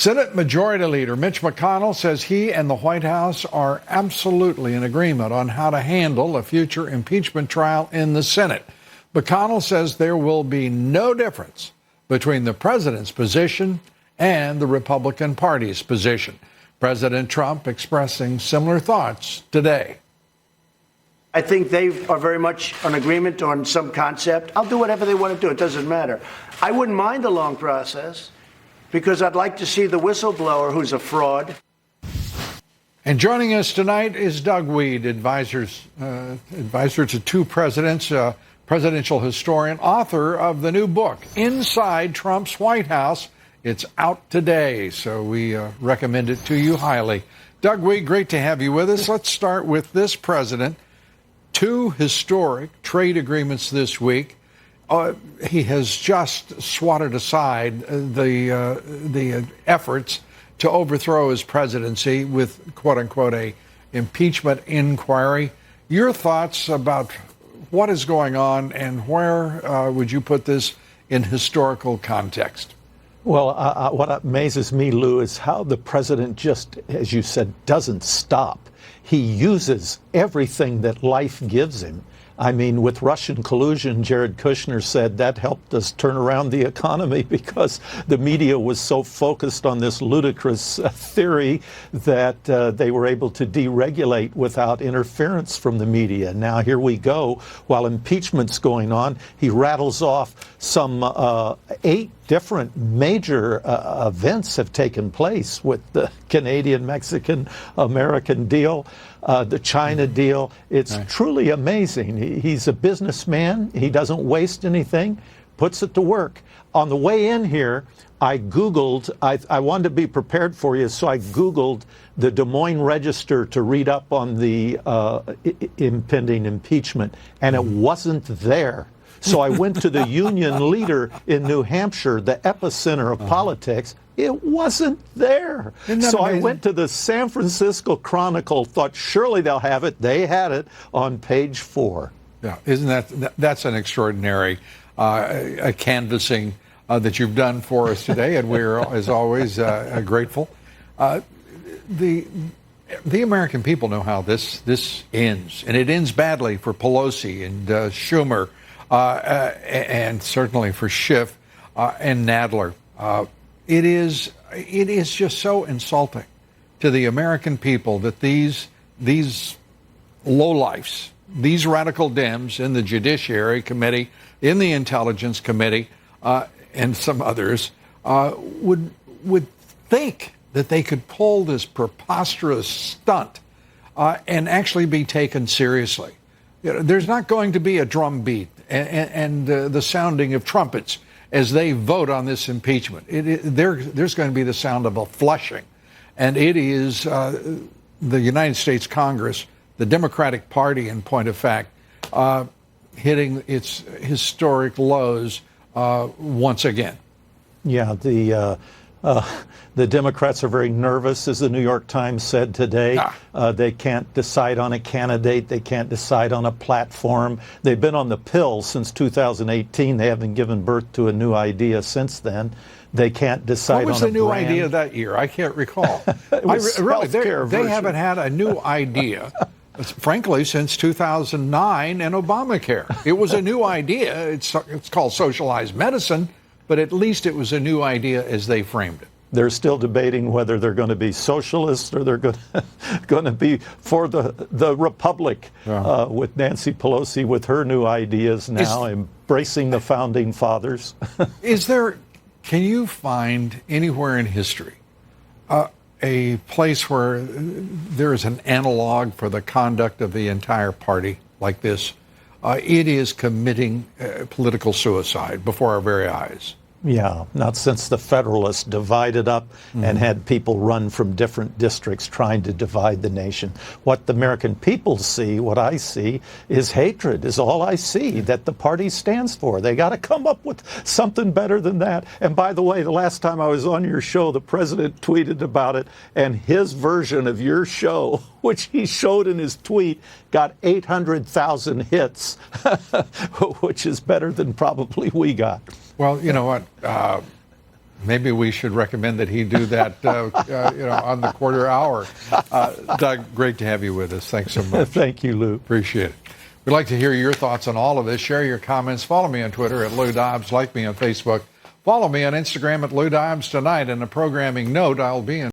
Senate Majority Leader Mitch McConnell says he and the White House are absolutely in agreement on how to handle a future impeachment trial in the Senate. McConnell says there will be no difference between the president's position and the Republican Party's position. President Trump expressing similar thoughts today. I think they are very much in agreement on some concept. I'll do whatever they want to do. It doesn't matter. I wouldn't mind a long process because I'd like to see the whistleblower who's a fraud. And joining us tonight is Doug Wead, advisor to two presidents, presidential historian, author of the new book, Inside Trump's White House. It's out today, so we recommend it to you highly. Doug Wead, great to have you with us. Let's start with this president. Two historic trade agreements this week. He has just swatted aside the efforts to overthrow his presidency with, quote unquote, a impeachment inquiry. Your thoughts about what is going on and where would you put this in historical context? Well, what amazes me, Lou, is how the president just, as you said, doesn't stop. He uses everything that life gives him. I mean, with Russian collusion, Jared Kushner said that helped us turn around the economy because the media was so focused on this ludicrous theory that they were able to deregulate without interference from the media. Now here we go. While impeachment's going on, he rattles off some 8 different major events have taken place with the Canadian, Mexican, American deal, the China deal. It's truly amazing. He's a businessman. He doesn't waste anything, puts it to work. On the way in here, I Googled, I wanted to be prepared for you, so I Googled the Des Moines Register to read up on the impending impeachment, and it wasn't there. So I went to the Union Leader in New Hampshire, the epicenter of politics. It wasn't there. So I went to the San Francisco Chronicle, thought surely they'll have it. They had it on page 4. Yeah, isn't that's an extraordinary canvassing that you've done for us today, and we're, as always, grateful. The American people know how this ends, and it ends badly for Pelosi and Schumer. And certainly for Schiff and Nadler. It is just so insulting to the American people that these lowlifes, these radical Dems in the Judiciary Committee, in the Intelligence Committee, and some others would think that they could pull this preposterous stunt and actually be taken seriously. You know, there's not going to be a drum beat and the sounding of trumpets as they vote on this impeachment. There's going to be the sound of a flushing. And it is the United States Congress, the Democratic Party, in point of fact, hitting its historic lows once again. Yeah, the Democrats are very nervous, as the New York Times said today. They can't decide on a candidate. They can't decide on a platform. They've been on the pill since 2018. They haven't given birth to a new idea since then. They can't decide on a brand. What was the new idea that year? I can't recall. They haven't had a new idea, frankly, since 2009 and Obamacare. It was a new idea. It's called socialized medicine, but at least it was a new idea as they framed it. They're still debating whether they're going to be socialists or they're going to be for the Republic with Nancy Pelosi with her new ideas now, embracing the founding fathers. Can you find anywhere in history a place where there is an analog for the conduct of the entire party like this? It is committing political suicide before our very eyes. Yeah, not since the Federalists divided up and had people run from different districts trying to divide the nation. What the American people see, what I see, is hatred, is all I see that the party stands for. They got to come up with something better than that. And by the way, the last time I was on your show, the president tweeted about it, and his version of your show, which he showed in his tweet, got 800,000 hits, which is better than probably we got. Well, you know what? Maybe we should recommend that he do that, on the quarter hour. Doug, great to have you with us. Thanks so much. Thank you, Lou. Appreciate it. We'd like to hear your thoughts on all of this. Share your comments. Follow me on Twitter at Lou Dobbs. Like me on Facebook. Follow me on Instagram at Lou Dobbs Tonight. And a programming note, I'll be in